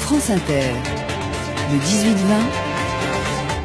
France Inter, le 18-20,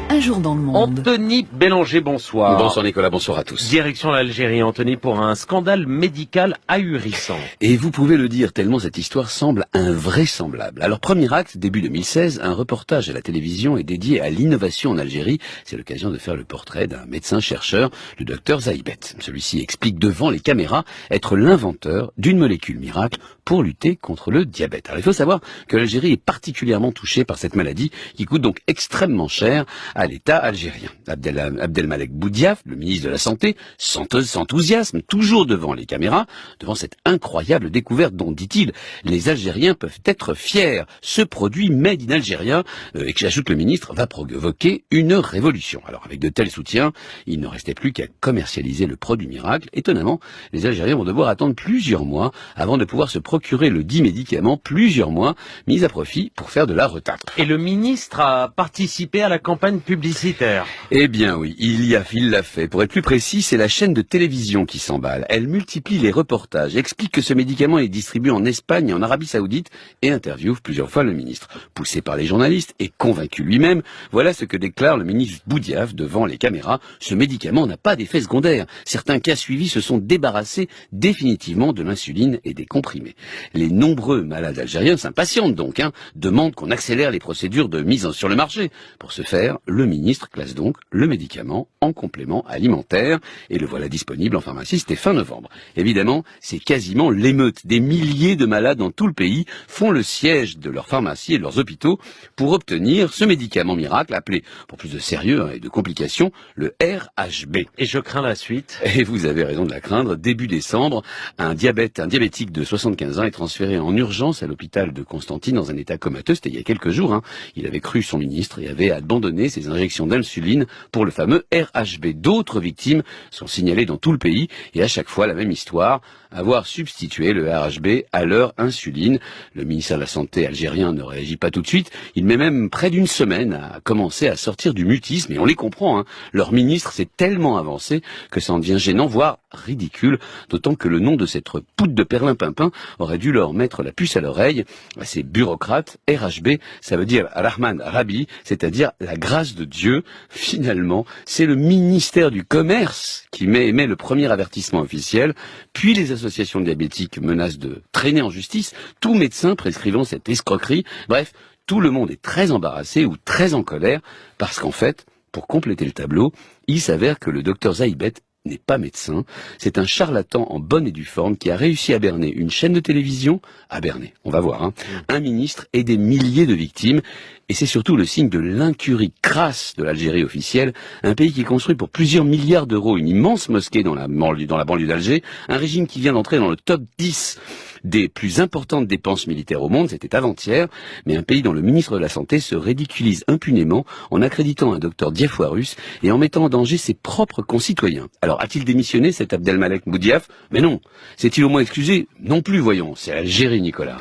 un jour dans le monde. Anthony Bélanger, bonsoir. Bonsoir Nicolas, bonsoir à tous. Direction l'Algérie, Anthony, pour un scandale médical ahurissant. Et vous pouvez le dire tellement cette histoire semble invraisemblable. Alors premier acte, début 2016, un reportage à la télévision est dédié à l'innovation en Algérie. C'est l'occasion de faire le portrait d'un médecin-chercheur, le docteur Zaïbet. Celui-ci explique devant les caméras être l'inventeur d'une molécule miracle pour lutter contre le diabète. Alors il faut savoir que l'Algérie est particulièrement touchée par cette maladie qui coûte donc extrêmement cher à l'État algérien. Abdelmalek Boudiaf, le ministre de la Santé, s'enthousiasme toujours devant les caméras, devant cette incroyable découverte dont, dit-il, les Algériens peuvent être fiers. Ce produit made in algérien, et que j'ajoute le ministre, va provoquer une révolution. Alors avec de tels soutiens, il ne restait plus qu'à commercialiser le produit miracle. Étonnamment, les Algériens vont devoir attendre plusieurs mois avant de pouvoir se procurer le dit médicament, plusieurs mois mis à profit pour faire de la retâtre. Et le ministre a participé à la campagne publicitaire. Eh bien oui, il l'a fait. Pour être plus précis, c'est la chaîne de télévision qui s'emballe. Elle multiplie les reportages, explique que ce médicament est distribué en Espagne et en Arabie Saoudite et interviewe plusieurs fois le ministre. Poussé par les journalistes et convaincu lui-même, voilà ce que déclare le ministre Boudiaf devant les caméras. Ce médicament n'a pas d'effet secondaire. Certains cas suivis se sont débarrassés définitivement de l'insuline et des comprimés. Les nombreux malades algériens s'impatientent donc, demandent qu'on accélère les procédures de mise sur le marché. Pour ce faire, le ministre classe donc le médicament en complément alimentaire et le voilà disponible en pharmacie, c'était fin novembre. Évidemment, c'est quasiment l'émeute. Des milliers de malades dans tout le pays font le siège de leurs pharmacies et de leurs hôpitaux pour obtenir ce médicament miracle appelé, pour plus de sérieux et de complications, le RHB. Et je crains la suite. Et vous avez raison de la craindre. Début décembre, un diabétique de 75 ans est transféré en urgence à l'hôpital de Constantine dans un état comateux. C'était il y a quelques jours. Il avait cru son ministre et avait abandonné ses injections d'insuline pour le fameux RHB. D'autres victimes sont signalées dans tout le pays et à chaque fois la même histoire, avoir substitué le RHB à leur insuline. Le ministère de la Santé algérien ne réagit pas tout de suite. Il met même près d'une semaine à commencer à sortir du mutisme et on les comprend. Leur ministre s'est tellement avancé que ça en devient gênant, voire ridicule, d'autant que le nom de cette poudre de perlimpinpin aurait dû leur mettre la puce à l'oreille. Ces bureaucrates, RHB, ça veut dire Rahman Rabi, c'est-à-dire la grâce de Dieu. Finalement, c'est le ministère du Commerce qui émet le premier avertissement officiel, puis les associations diabétiques menacent de traîner en justice tout médecin prescrivant cette escroquerie. Bref, tout le monde est très embarrassé ou très en colère parce qu'en fait, pour compléter le tableau, il s'avère que le docteur Zaïbet n'est pas médecin, c'est un charlatan en bonne et due forme qui a réussi à berner une chaîne de télévision, à berner, on va voir, un ministre et des milliers de victimes, et c'est surtout le signe de l'incurie crasse de l'Algérie officielle, un pays qui construit pour plusieurs milliards d'euros une immense mosquée dans la banlieue d'Alger, un régime qui vient d'entrer dans le top 10 des plus importantes dépenses militaires au monde, c'était avant-hier, mais un pays dont le ministre de la Santé se ridiculise impunément en accréditant un docteur Diafoirus et en mettant en danger ses propres concitoyens. Alors, a-t-il démissionné cet Abdelmalek Boudiaf? Mais non. S'est-il au moins excusé? Non plus, voyons. C'est l'Algérie, Nicolas.